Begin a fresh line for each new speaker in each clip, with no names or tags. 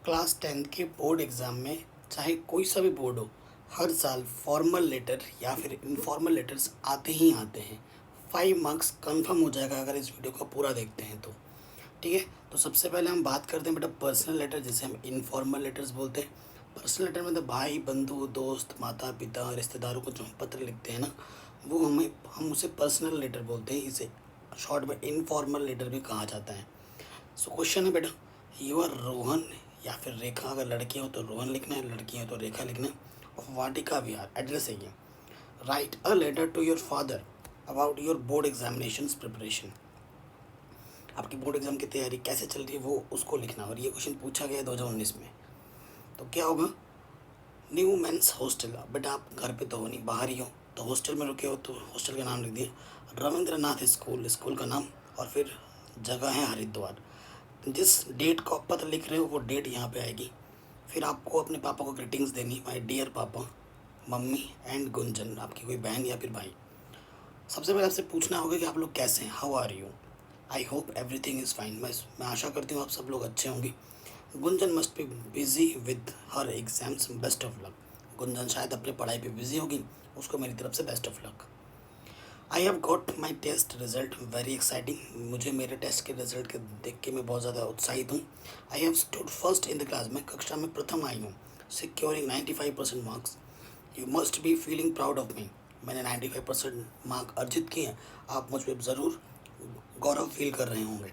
Class 10 के board exam में चाहे कोई सा भी बोर्ड हो, हर साल फॉर्मल लेटर या फिर इनफॉर्मल लेटर्स आते ही आते हैं। 5 मार्क्स कंफर्म हो जाएगा अगर इस वीडियो को पूरा देखते हैं तो। ठीक है, तो सबसे पहले हम बात करते हैं बेटा पर्सनल लेटर, जिसे हम इनफॉर्मल लेटर्स बोलते हैं। पर्सनल लेटर में तो भाई, बंधु, दोस्त, माता पिता, रिश्तेदारों को जो हम पत्र लिखते हैं ना, वो हम उसे पर्सनल लेटर बोलते हैं। इसे शॉर्ट में इनफॉर्मल लेटर भी कहा जाता है। सो क्वेश्चन है बेटा, यू आर रोहन या फिर रेखा। अगर लड़की हो तो रोहन लिखना है, लड़की हो तो रेखा लिखना है। ऑफ वाटिका विहार, एड्रेस है ये। Write a letter to your father about your board examination preparation. आपकी बोर्ड एग्जाम की तैयारी कैसे चल रही है वो उसको लिखना। और ये क्वेश्चन पूछा गया 2019 में। तो क्या होगा, न्यू मेंस हॉस्टल। बेटा आप घर पे तो हो नहीं, बाहर ही हो, तो हॉस्टल में रुके हो तो हॉस्टल का नाम लिख दिया। रविंद्रनाथ स्कूल, स्कूल का नाम, और फिर जगह है हरिद्वार। जिस डेट को आप पत्र लिख रहे हो वो डेट यहाँ पे आएगी। फिर आपको अपने पापा को ग्रीटिंग्स देनी, माय डियर पापा, मम्मी एंड गुंजन, आपकी कोई बहन या फिर भाई। सबसे पहले आपसे पूछना होगा कि आप लोग कैसे हैं, how are you. I hope everything is fine. मैं आशा करती हूँ आप सब लोग अच्छे होंगे। Gunjan must be busy with her exams, best of luck. Gunjan शायद अपनी पढ़ाई पे बिजी होगी, उसको मेरी तरफ से best of luck. I have got my test result very exciting. मुझे मेरे टेस्ट के रिजल्ट के देख के मैं बहुत ज़्यादा उत्साहित हूँ। I have stood first in the class, मैं कक्षा में प्रथम आई हूँ। Securing 95% marks. You must be feeling proud of me. मैंने 95% मार्क अर्जित किए हैं, आप मुझ पर ज़रूर गौरव फील कर रहे होंगे।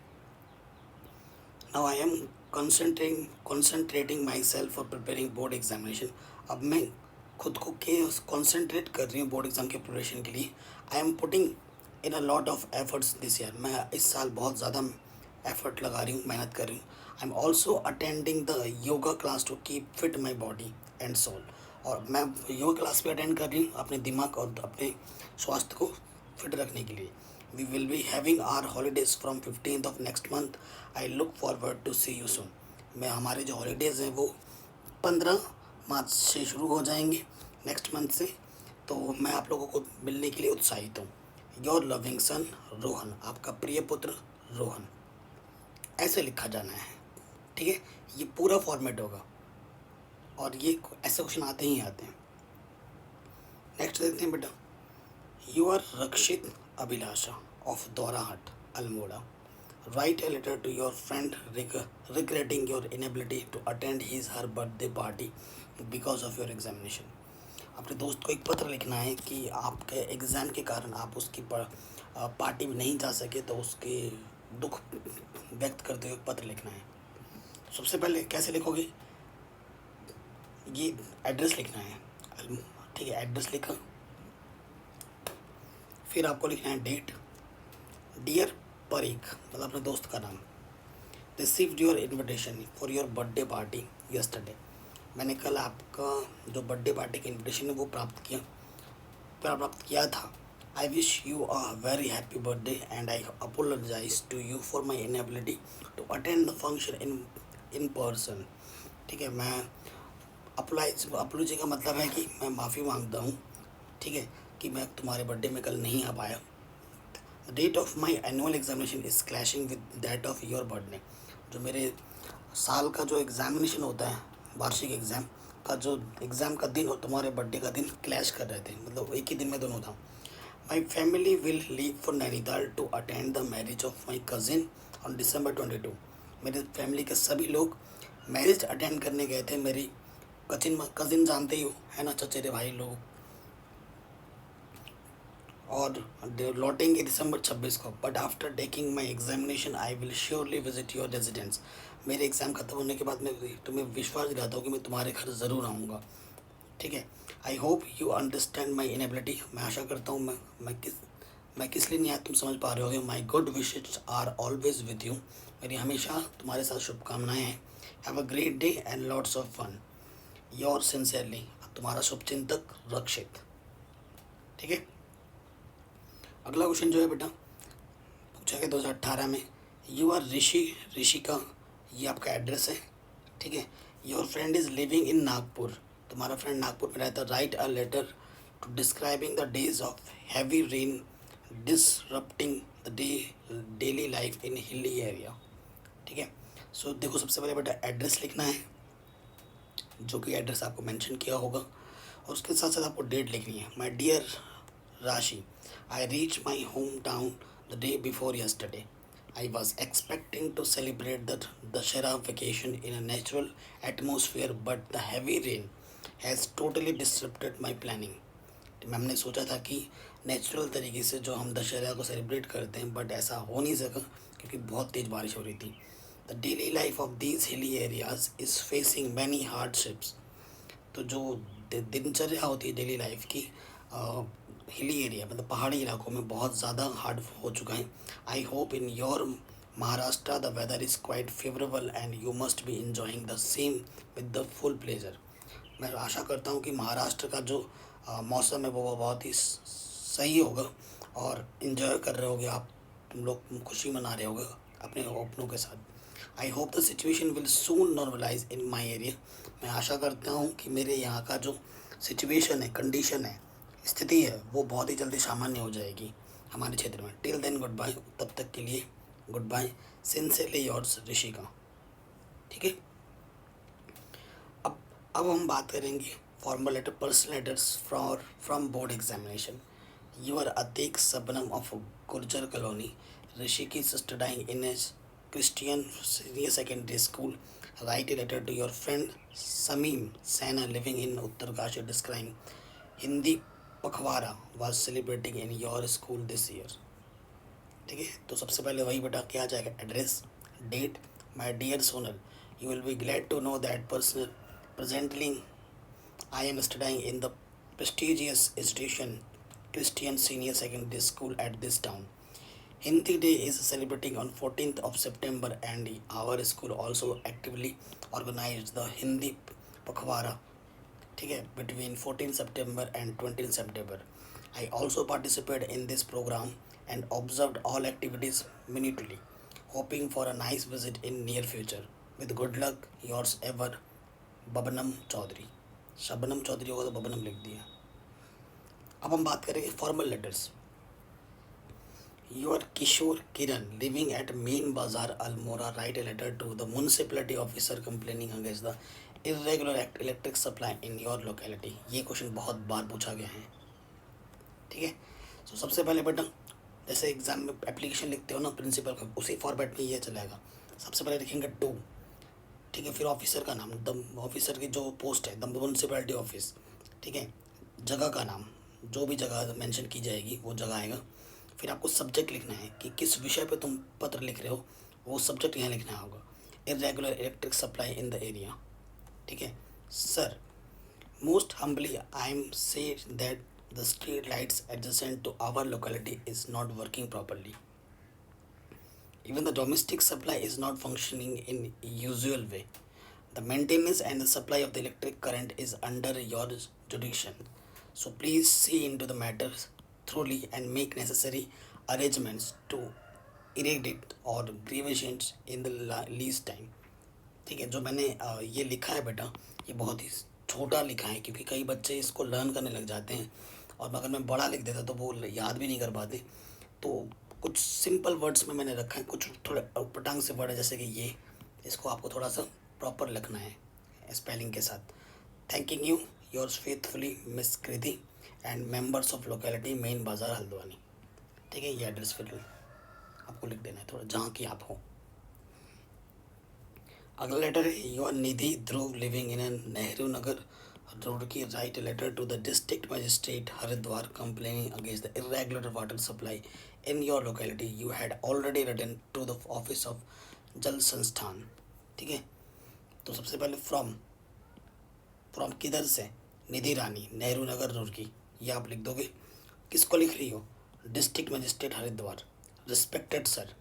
Now I am concentrating my self for preparing board examination. अब मैं खुद को के कॉन्सेंट्रेट कर रही हूँ बोर्ड एग्ज़ाम के प्रिपरेशन के लिए। I am putting in a lot of efforts this year. मैं इस साल बहुत ज़्यादा एफर्ट लगा रही हूँ, मेहनत कर रही हूँ। I am also attending the yoga class to keep fit my body and soul. और मैं योगा क्लास भी अटेंड कर रही हूँ अपने दिमाग और अपने स्वास्थ्य को फिट रखने के लिए। We will be having our holidays from 15th of next month. I look forward to see you soon. मैं हमारे जो हॉलीडेज़ हैं वो 15 मार्च से शुरू हो जाएंगे, नेक्स्ट मंथ से। तो मैं आप लोगों को मिलने के लिए उत्साहित हूँ। योर लविंग सन रोहन, आपका प्रिय पुत्र रोहन। ऐसे लिखा जाना है, ठीक है। ये पूरा फॉर्मेट होगा और ये ऐसे क्वेश्चन आते ही आते हैं। नेक्स्ट देखते हैं बेटा, you are Rakshit Abhilasha of Dwarahat Almora. Write a letter to your friend regretting your inability to attend his her birthday party because of your examination. अपने दोस्त को एक पत्र लिखना है कि आपके एग्ज़ाम के कारण आप उसकी पार्टी में नहीं जा सके, तो उसके दुख व्यक्त करते हुए पत्र लिखना है। सबसे पहले कैसे लिखोगे, ये एड्रेस लिखना है, ठीक है। एड्रेस लिखा, फिर आपको लिखना है डेट। डियर परीक, मतलब अपने दोस्त का नाम। Received your invitation for your birthday party yesterday. मैंने कल आपका जो बर्थडे पार्टी का इन्विटेशन है वो प्राप्त किया था। I wish you a very happy birthday and I apologise to you for my inability to attend the function in person. ठीक है, मैं अपोलोजी का मतलब है कि मैं माफ़ी मांगता हूँ, ठीक है, कि मैं तुम्हारे बर्थडे में कल नहीं आ पाया। The date of my annual examination is clashing with that of your birthday. जो मेरे साल का जो एग्ज़ामिनेशन होता है, वार्षिक एग्ज़ाम का जो एग्ज़ाम का दिन और तुम्हारे बर्थडे का दिन क्लैश कर रहे थे, मतलब एक ही दिन में दोनों था। My family will leave for Nainital to attend the marriage of my cousin on December 22। मेरे फैमिली के सभी लोग मैरिज अटेंड करने गए थे। मेरी कज़िन जानते ही हो, है ना, चचेरे भाई लोग। और लौटेंगे December 26 को। But after taking my examination I will surely visit your residence. मेरे एग्ज़ाम खत्म होने के बाद मैं तुम्हें विश्वास दिलाता हूँ कि मैं तुम्हारे घर ज़रूर आऊँगा, ठीक है। I hope you understand my inability. मैं आशा करता हूँ मैं किस लिए नहीं आया तुम समझ पा रहे होगे। My good wishes are always with you. मेरी हमेशा तुम्हारे साथ शुभकामनाएँ हैं। Have a great day and lots of fun. Your sincerely, तुम्हारा शुभचिंतक रक्षित, ठीक है। अगला क्वेश्चन जो है बेटा, पूछा गया 2018 में। यू आर ऋषिका, ये आपका एड्रेस है, ठीक है। Your friend is living in Nagpur, तुम्हारा फ्रेंड नागपुर में रहता है। Write a letter to describing the days of heavy rain disrupting the daily life in hilly area, ठीक है। सो देखो, सबसे पहले बेटा एड्रेस लिखना है, जो कि एड्रेस आपको मेंशन किया होगा, और उसके साथ साथ आपको डेट लिखनी है। माय डियर राशि, I reach my home town the day before yesterday. I was expecting to celebrate the Dashera vacation in a natural atmosphere, but the heavy rain has totally disrupted my planning. हमने सोचा था कि natural तरीके से जो हम दशहरा को celebrate करते हैं, बट ऐसा हो नहीं सका क्योंकि बहुत तेज़ बारिश हो रही थी। The daily life of these hilly areas is facing many hardships. तो जो दिनचर्या होती है डेली लाइफ की, हिली एरिया मतलब पहाड़ी इलाकों में बहुत ज़्यादा हार्ड हो चुका है। I hope in your Maharashtra the weather is quite favourable and you must be enjoying the same with the full pleasure. मैं आशा करता हूँ कि महाराष्ट्र का जो मौसम है वो बहुत ही सही होगा और इन्जॉय कर रहे होगे आप, तुम लोग खुशी मना रहे होगे अपने अपनों के साथ। I hope the situation will soon normalise in my area. मैं आशा करता हूँ कि मेरे यहाँ का जो सिचुएशन है, कंडीशन है, स्थिति है, वो बहुत ही जल्दी सामान्य हो जाएगी हमारे क्षेत्र में। टिल देन गुड बाय, तब तक के लिए goodbye. Sincerely yours Rishika. ठीक है, अब हम बात करेंगे formal letter, personal letters from board examination. You are Atiq Shabnam of Gurjar colony, ऋषिकी studying in a Christian senior secondary school. Write a letter to your friend Shamim Saina living in Uttarkashi describing Hindi Pakhwada was celebrating in your school this year. ठीक है, तो सबसे पहले वही बेटा क्या आ जाएगा, address, date. My dear Sonal, you will be glad to know that personal presently I am studying in the prestigious institution Christian Senior Secondary School at this town. Hindi Day is celebrating on 14th of September and our school also actively organized the Hindi Pakhwara, ठीक है, between 14 September and 20 September. I also participated in this program and observed all activities minutely, hoping for a nice visit in near future. With good luck, yours ever, बबनम Chaudhary. Shabnam Chaudhary होगा तो बबनम लिख दिया। अब हम बात करेंगे formal letters. Your Kishore Kiran living at main bazaar Almora write a letter to the municipality officer complaining against the irregular electric supply in your locality. ये question बहुत बार पूछा गया है। ठीक है, तो सबसे पहले बेटा जैसे एग्जाम में एप्लीकेशन लिखते हो ना प्रिंसिपल का, उसी फॉर्मेट में ये चलेगा। सबसे पहले लिखेंगे टू, ठीक है, फिर ऑफिसर का नाम, द ऑफिसर की जो पोस्ट है द म्यूनसिपैलिटी ऑफिस, ठीक है, जगह का नाम, जो भी जगह मेंशन की जाएगी वो जगह आएगा। फिर आपको सब्जेक्ट लिखना है कि किस विषय पे तुम पत्र लिख रहे हो, वो सब्जेक्ट यहाँ लिखना होगा। Irregular electric supply in the area. ठीक है, sir most humbly I am say that the street lights adjacent to our locality is not working properly. Even the domestic supply is not functioning in usual way. The maintenance and the supply of the electric current is under your jurisdiction. So please see into the matters thoroughly and make necessary arrangements to eradicate or grievances in the least time. ठीक है, जो मैंने ये लिखा है बेटा, ये बहुत ही छोटा लिखा है क्योंकि कई बच्चे इसको लर्न करने लग जाते हैं, और अगर मैं बड़ा लिख देता तो वो याद भी नहीं कर पाते। तो कुछ सिंपल वर्ड्स में मैंने रखा है, कुछ थोड़े पटांग से वर्ड है, जैसे कि ये, इसको आपको थोड़ा सा प्रॉपर लिखना है स्पेलिंग के साथ। Thanking you yours faithfully miss Kriti and members of locality main बाज़ार हल्द्वानी। ठीक है, ये एड्रेस फिर आपको लिख देना है थोड़ा जहाँ की आप हो। अगला लेटर है your Nidhi Dhruv living in Nehru Nagar Roorkee write letter to the district magistrate Haridwar complaining against the irregular water supply in your locality. You had already written to the office of Jal Sansthan. ठीक है, तो सबसे पहले फ्रॉम किधर से, निधि रानी नेहरू नगर रुड़की, ये आप लिख दोगे। किसको लिख रही हो, district magistrate Haridwar. Respected sir,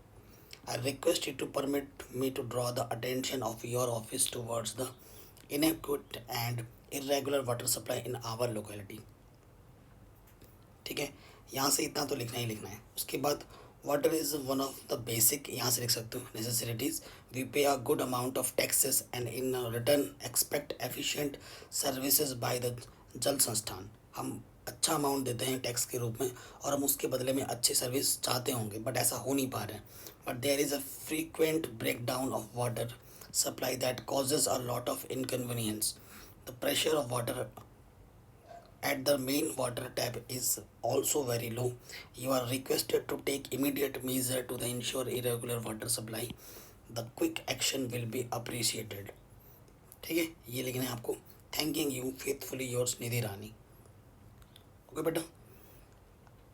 I request you to permit me to draw the attention of your office towards the inadequate and irregular water supply in our locality. ठीक है, यहाँ से इतना तो लिखना ही लिखना है। उसके बाद water is one of the basic, यहाँ से लिख सकते हो, नेसेसरिटीज़। वी पे a good amount of taxes and in return expect efficient services by the जल संस्थान। हम अच्छा अमाउंट देते हैं टैक्स के रूप में और हम उसके बदले में अच्छी सर्विस चाहते होंगे, बट ऐसा हो नहीं पा रहा है। But there is a frequent break down of water supply that causes a lot of inconvenience the pressure of water at the main water tap is also very low. You are requested to take immediate measure to the ensure irregular water supply. The quick action will be appreciated. ठीक है, ये लिखना है आपको. Thanking you faithfully yours Nidhi Rani. Okay बेटा,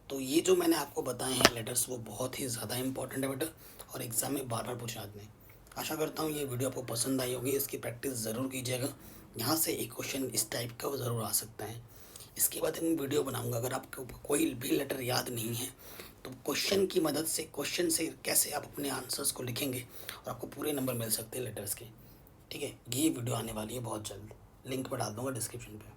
तो ये जो मैंने आपको बताए हैं लेटर्स वो बहुत ही ज़्यादा इंपॉर्टेंट है बेटा, और एग्ज़ाम में बार बार पूछे जाते हैं. आशा करता हूँ ये वीडियो आपको पसंद आई होगी. इसकी प्रैक्टिस ज़रूर कीजिएगा. यहाँ से एक क्वेश्चन इस टाइप का ज़रूर आ सकता है. इसके बाद मैं वीडियो बनाऊंगा. अगर आपको कोई भी लेटर याद नहीं है तो क्वेश्चन की मदद से, क्वेश्चन से कैसे आप अपने आंसर्स को लिखेंगे और आपको पूरे नंबर मिल सकते हैं लेटर्स के. ठीक है, ये वीडियो आने वाली है बहुत जल्द. लिंक मैं डाल दूंगा डिस्क्रिप्शन पे.